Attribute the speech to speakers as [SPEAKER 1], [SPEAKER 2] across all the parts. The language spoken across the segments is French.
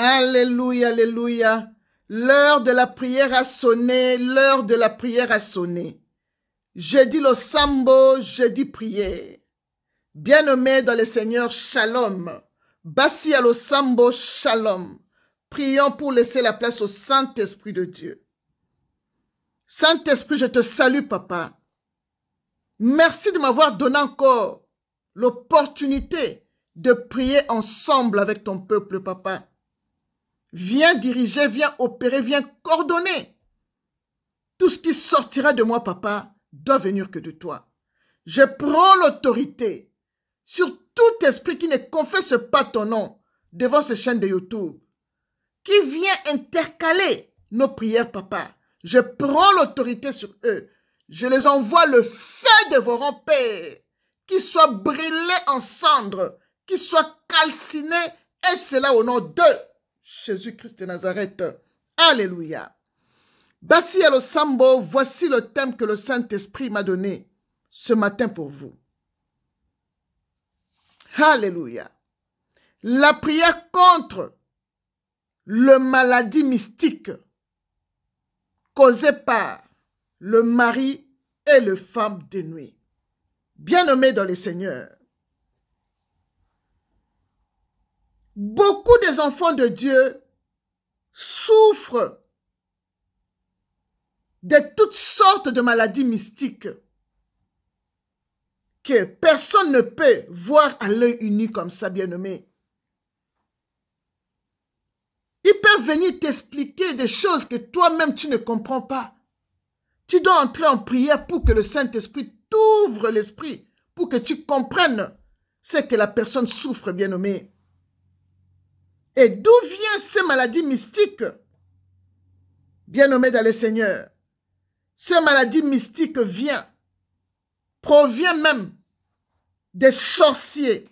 [SPEAKER 1] Alléluia, alléluia. L'heure de la prière a sonné, l'heure de la prière a sonné. Jeudi le sambo, jeudi prière. Bien-aimés dans le Seigneur, shalom. Bassi à lo sambo, shalom. Prions pour laisser la place au Saint-Esprit de Dieu. Saint-Esprit, je te salue, papa. Merci de m'avoir donné encore l'opportunité de prier ensemble avec ton peuple, papa. Viens diriger, viens opérer, viens coordonner. Tout ce qui sortira de moi, papa, doit venir que de toi. Je prends l'autorité sur tout esprit qui ne confesse pas ton nom devant ces chaînes de YouTube, qui vient intercaler nos prières, papa. Je prends l'autorité sur eux. Je les envoie le feu de vos rangs, Père, qui soit brûlé en cendres, qui soit calciné, et cela au nom de Jésus-Christ de Nazareth. Alléluia. Bassi à lo sambo, voici le thème que le Saint-Esprit m'a donné ce matin pour vous. Alléluia. La prière contre le maladie mystique causée par le mari et le femme de nuit. Bien-aimés dans le Seigneur, beaucoup des enfants de Dieu souffrent de toutes sortes de maladies mystiques que personne ne peut voir à l'œil uni comme ça, bien-aimé. Ils peuvent venir t'expliquer des choses que toi-même tu ne comprends pas. Tu dois entrer en prière pour que le Saint-Esprit t'ouvre l'esprit, pour que tu comprennes ce que la personne souffre, bien-aimé. Et d'où viennent ces maladies mystiques, bien-aimé dans le Seigneur? Ces maladies mystiques proviennent même des sorciers,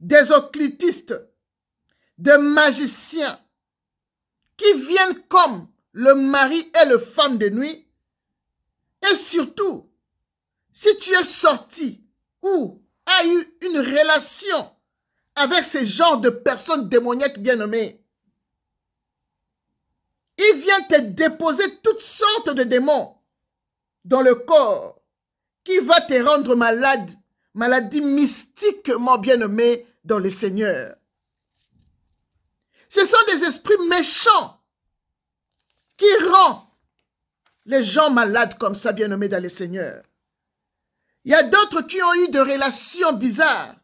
[SPEAKER 1] des occultistes, des magiciens, qui viennent comme le mari et le femme de nuit. Et surtout, si tu es sorti ou as eu une relation avec ce genre de personnes démoniaques bien-nommées, ils viennent te déposer toutes sortes de démons dans le corps qui va te rendre malade, maladie mystiquement bien-nommée dans le Seigneur. Ce sont des esprits méchants qui rendent les gens malades comme ça, bien-nommés dans le Seigneur. Il y a d'autres qui ont eu des relations bizarres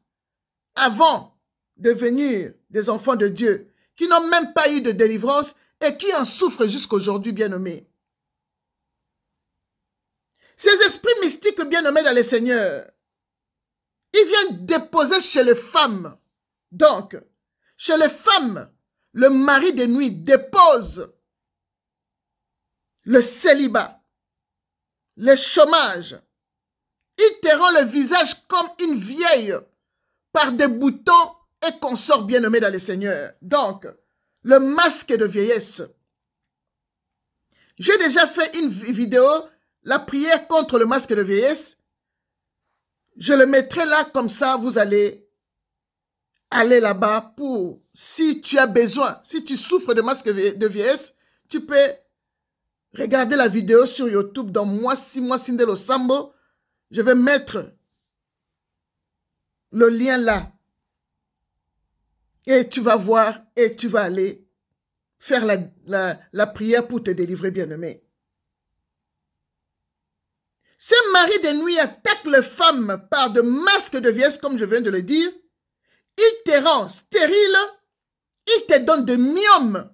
[SPEAKER 1] avant de devenir des enfants de Dieu, qui n'ont même pas eu de délivrance et qui en souffrent jusqu'aujourd'hui, bien-nommés. Ces esprits mystiques, bien-nommés dans le Seigneur, ils viennent déposer chez les femmes. Donc, chez les femmes, le mari de nuit dépose le célibat, le chômage. Il te rend le visage comme une vieille par des boutons et consorts bien-aimés dans le Seigneur. Donc, le masque de vieillesse. J'ai déjà fait une vidéo, la prière contre le masque de vieillesse. Je le mettrai là comme ça, vous allez aller là-bas pour, si tu as besoin, si tu souffres de masque de vieillesse, tu peux regarder la vidéo sur YouTube dans Moi Sinde lo Sambo. Je vais mettre le lien là. Et tu vas voir et tu vas aller faire la prière pour te délivrer, bien-aimé. Ces maris de nuit attaquent les femmes par de masques de vieillesse, comme je viens de le dire. Ils te rendent stérile. Ils te donnent de myomes,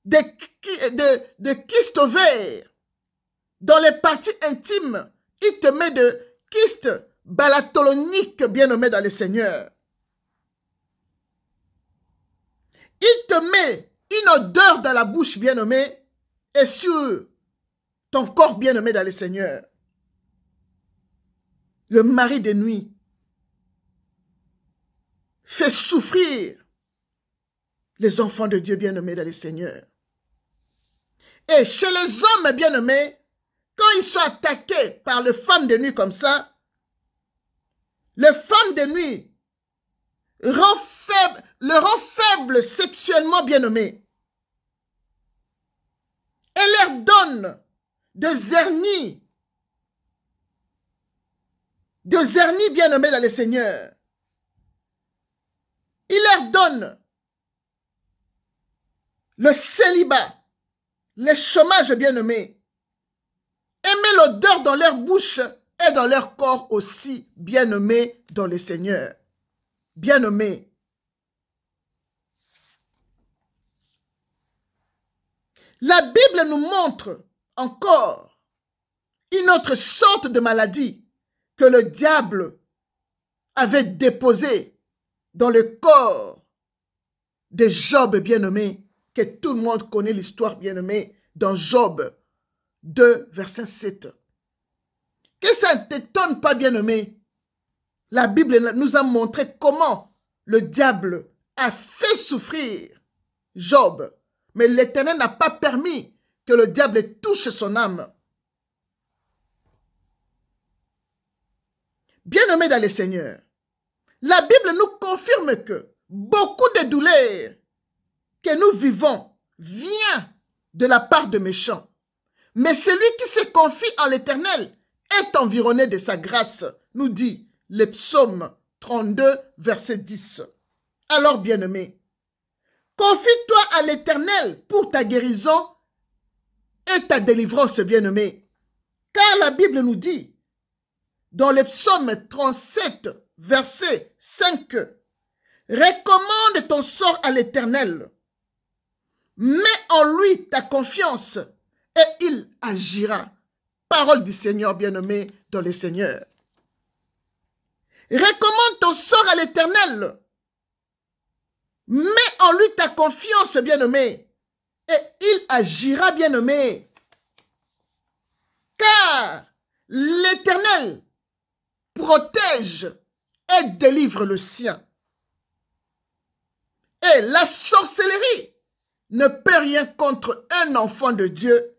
[SPEAKER 1] de kystes ovaires. Dans les parties intimes, il te met de kystes balatoloniques, bien nommés dans le Seigneur. Il te met une odeur dans la bouche, bien nommée, et sur ton corps, bien nommé dans le Seigneur. Le mari de nuit fait souffrir les enfants de Dieu, bien nommés dans le Seigneur. Et chez les hommes, bien nommés, quand ils sont attaqués par les femmes de nuit comme ça, les femmes de nuit le rend faible sexuellement, bien-aimé. Et leur donne des hernies, bien-aimés dans le Seigneur. Il leur donne le célibat, le chômage, bien-aimés. Et met l'odeur dans leur bouche et dans leur corps aussi, bien-aimés dans le Seigneur. Bien-aimés. La Bible nous montre encore une autre sorte de maladie que le diable avait déposée dans le corps de Job, bien-aimé, que tout le monde connaît l'histoire, bien-aimé, dans Job 2, verset 7. Que ça ne t'étonne pas, bien-aimé. La Bible nous a montré comment le diable a fait souffrir Job. Mais l'Éternel n'a pas permis que le diable touche son âme. Bien-aimés dans le Seigneur, la Bible nous confirme que beaucoup de douleurs que nous vivons vient de la part de méchants. Mais celui qui se confie en l'Éternel est environné de sa grâce, nous dit le psaume 32, verset 10. Alors, bien-aimés, confie-toi à l'Éternel pour ta guérison et ta délivrance, bien-aimé. Car la Bible nous dit, dans le psaume 37, verset 5, recommande ton sort à l'Éternel. Mets en lui ta confiance et il agira. Parole du Seigneur, bien-aimé, dans le Seigneur. Recommande ton sort à l'Éternel. Mets en lui ta confiance, bien-aimé, et il agira, bien-aimé. Car l'Éternel protège et délivre le sien. Et la sorcellerie ne peut rien contre un enfant de Dieu,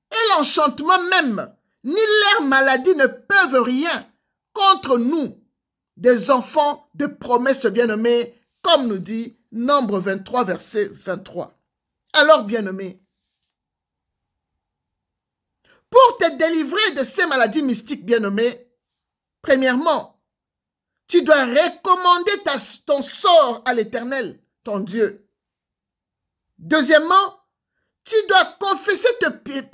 [SPEAKER 1] et l'enchantement même, ni leur maladie ne peuvent rien contre nous, des enfants de promesses bien-aimées, comme nous dit Nombre 23, verset 23. Alors, bien-aimés, pour te délivrer de ces maladies mystiques, bien-aimés, premièrement, tu dois recommander ton sort à l'Éternel, ton Dieu. Deuxièmement, tu dois confesser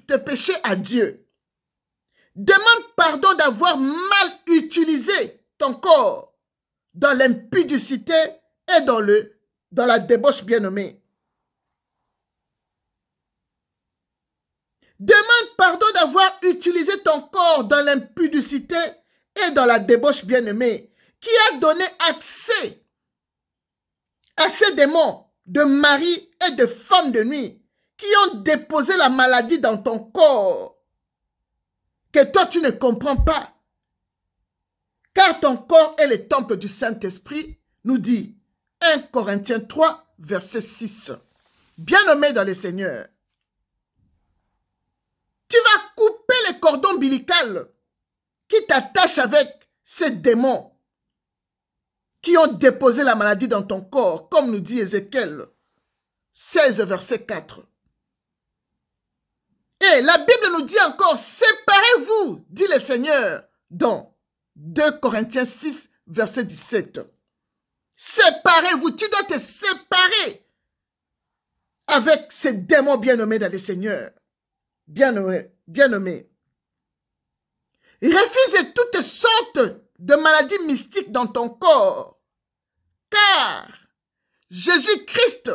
[SPEAKER 1] tes péchés à Dieu. Demande pardon d'avoir mal utilisé ton corps dans l'impudicité et dans la débauche, bien-aimée. Demande pardon d'avoir utilisé ton corps dans l'impudicité et dans la débauche, bien-aimée, qui a donné accès à ces démons de mari et de femmes de nuit qui ont déposé la maladie dans ton corps, que toi tu ne comprends pas. Car ton corps est le temple du Saint-Esprit, nous dit 1 Corinthiens 3, verset 6. Bien-aimé dans le Seigneur, tu vas couper les cordons ombilicaux qui t'attachent avec ces démons qui ont déposé la maladie dans ton corps, comme nous dit Ézéchiel 16, verset 4. Et la Bible nous dit encore, séparez-vous, dit le Seigneur, dans 2 Corinthiens 6, verset 17. Séparez-vous, tu dois te séparer avec ces démons bien-nommés dans le Seigneur. Bien-nommés. Refuse toutes sortes de maladies mystiques dans ton corps, car Jésus-Christ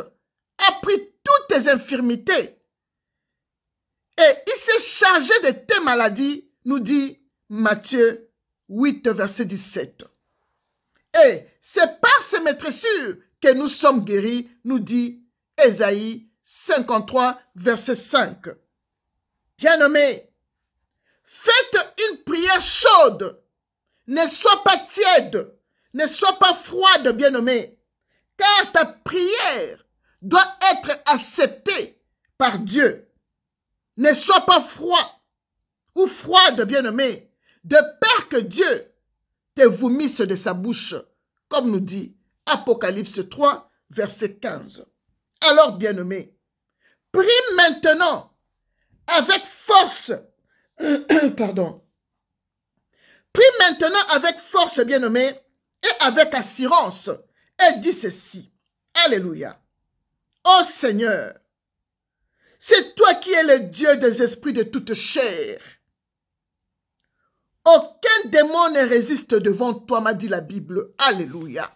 [SPEAKER 1] a pris toutes tes infirmités et il s'est chargé de tes maladies, nous dit Matthieu 8, verset 17. Et c'est par ces maîtressures que nous sommes guéris, nous dit Ésaïe 53, verset 5. Bien-aimés, faites une prière chaude. Ne sois pas tiède, ne sois pas froide, bien-aimé, car ta prière doit être acceptée par Dieu. Ne sois pas froid ou froide, bien-aimé, de peur que Dieu te vomisse de sa bouche, comme nous dit Apocalypse 3, verset 15. Alors, bien-aimés, prie maintenant avec force, pardon, prie maintenant avec force, bien-aimés, et avec assurance, et dis ceci, alléluia, ô Seigneur, c'est toi qui es le Dieu des esprits de toute chair. Aucun démon ne résiste devant toi, m'a dit la Bible. Alléluia.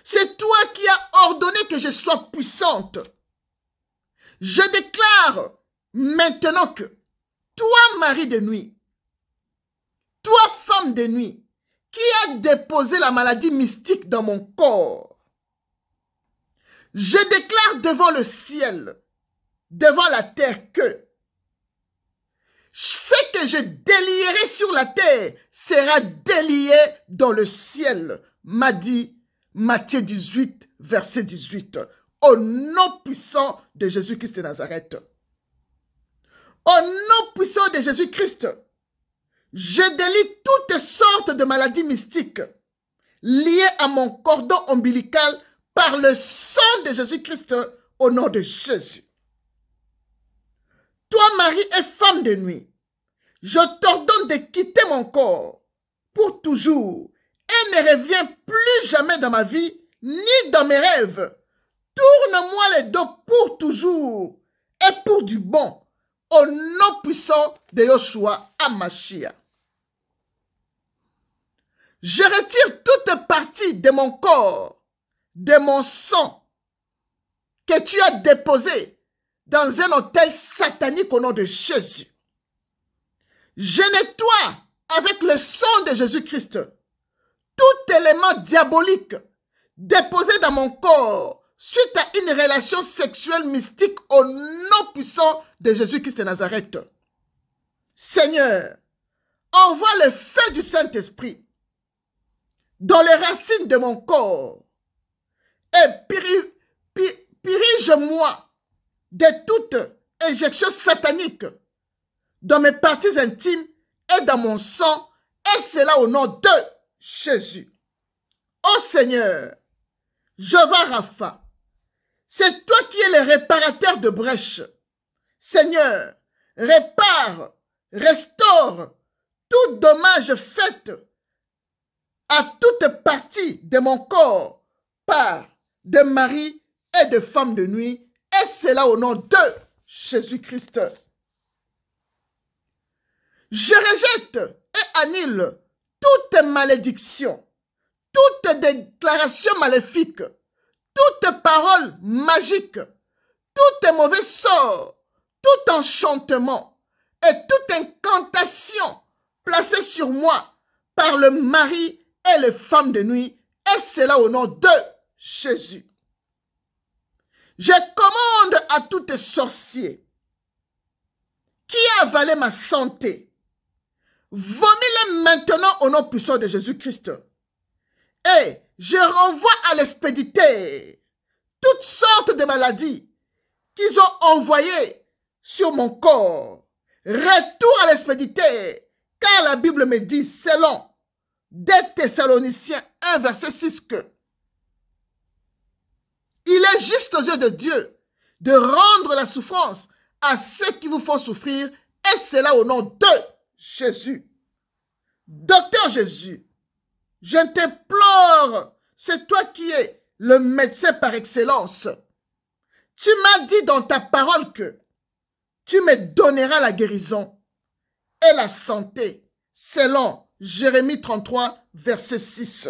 [SPEAKER 1] C'est toi qui as ordonné que je sois puissante. Je déclare maintenant que toi, mari de nuit, toi, femme de nuit, qui a déposé la maladie mystique dans mon corps, je déclare devant le ciel, devant la terre que ce que je délierai sur la terre sera délié dans le ciel, m'a dit Matthieu 18, verset 18. Au nom puissant de Jésus-Christ de Nazareth. Au nom puissant de Jésus-Christ, je délie toutes sortes de maladies mystiques liées à mon cordon ombilical par le sang de Jésus-Christ au nom de Jésus. Toi, mari et femme de nuit, je t'ordonne de quitter mon corps pour toujours et ne reviens plus jamais dans ma vie ni dans mes rêves. Tourne-moi le dos pour toujours et pour du bon, au nom puissant de Yoshua Hamashiach. Je retire toute partie de mon corps, de mon sang, que tu as déposé dans un autel satanique au nom de Jésus. Je nettoie avec le sang de Jésus-Christ tout élément diabolique déposé dans mon corps suite à une relation sexuelle mystique au nom puissant de Jésus-Christ de Nazareth. Seigneur, envoie le feu du Saint-Esprit dans les racines de mon corps et purige-moi de toute injection satanique dans mes parties intimes et dans mon sang, et cela au nom de Jésus. Ô Seigneur, Jéhovah Rapha, c'est toi qui es le réparateur de brèches. Seigneur, répare, restaure tout dommage fait à toute partie de mon corps par de mari et de femme de nuit, et cela au nom de Jésus-Christ. Je rejette et annule toute malédiction, toute déclaration maléfique, toute parole magique, tout mauvais sort, tout enchantement et toute incantation placée sur moi par le mari et les femmes de nuit, et cela au nom de Jésus. Je commande à tous les sorciers qui avalent ma santé, vomis-les maintenant au nom puissant de Jésus-Christ. Et je renvoie à l'expéditeur toutes sortes de maladies qu'ils ont envoyées sur mon corps. Retour à l'expéditeur, car la Bible me dit, selon 2 Thessaloniciens 1, verset 6, que il est juste aux yeux de Dieu de rendre la souffrance à ceux qui vous font souffrir, et cela au nom de Jésus. Docteur Jésus, je t'implore, c'est toi qui es le médecin par excellence. Tu m'as dit dans ta parole que tu me donneras la guérison et la santé, selon Jérémie 33, verset 6.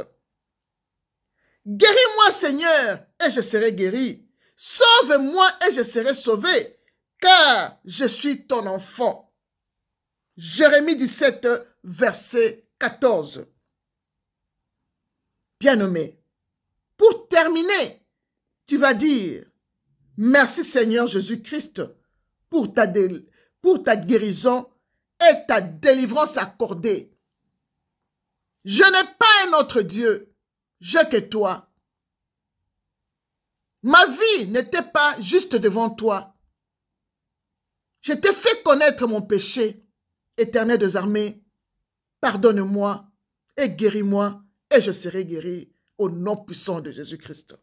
[SPEAKER 1] Guéris-moi, Seigneur, et je serai guéri. Sauve-moi et je serai sauvé, car je suis ton enfant. Jérémie 17, verset 14. Bien-aimé, pour terminer, tu vas dire, merci Seigneur Jésus-Christ pour ta guérison et ta délivrance accordée. Je n'ai pas un autre Dieu, je que toi. Ma vie n'était pas juste devant toi. Je t'ai fait connaître mon péché. Éternel des armées, pardonne-moi et guéris-moi et je serai guéri au nom puissant de Jésus-Christ.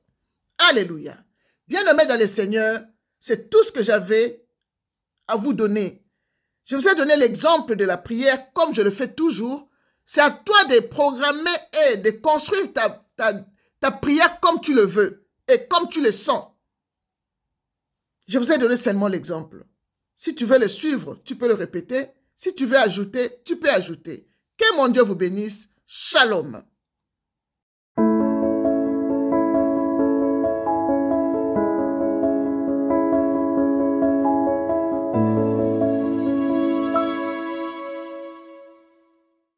[SPEAKER 1] Alléluia. Bien-aimés dans le Seigneur, c'est tout ce que j'avais à vous donner. Je vous ai donné l'exemple de la prière comme je le fais toujours. C'est à toi de programmer et de construire ta prière comme tu le veux et comme tu le sens. Je vous ai donné seulement l'exemple. Si tu veux le suivre, tu peux le répéter. Si tu veux ajouter, tu peux ajouter. Que mon Dieu vous bénisse. Shalom.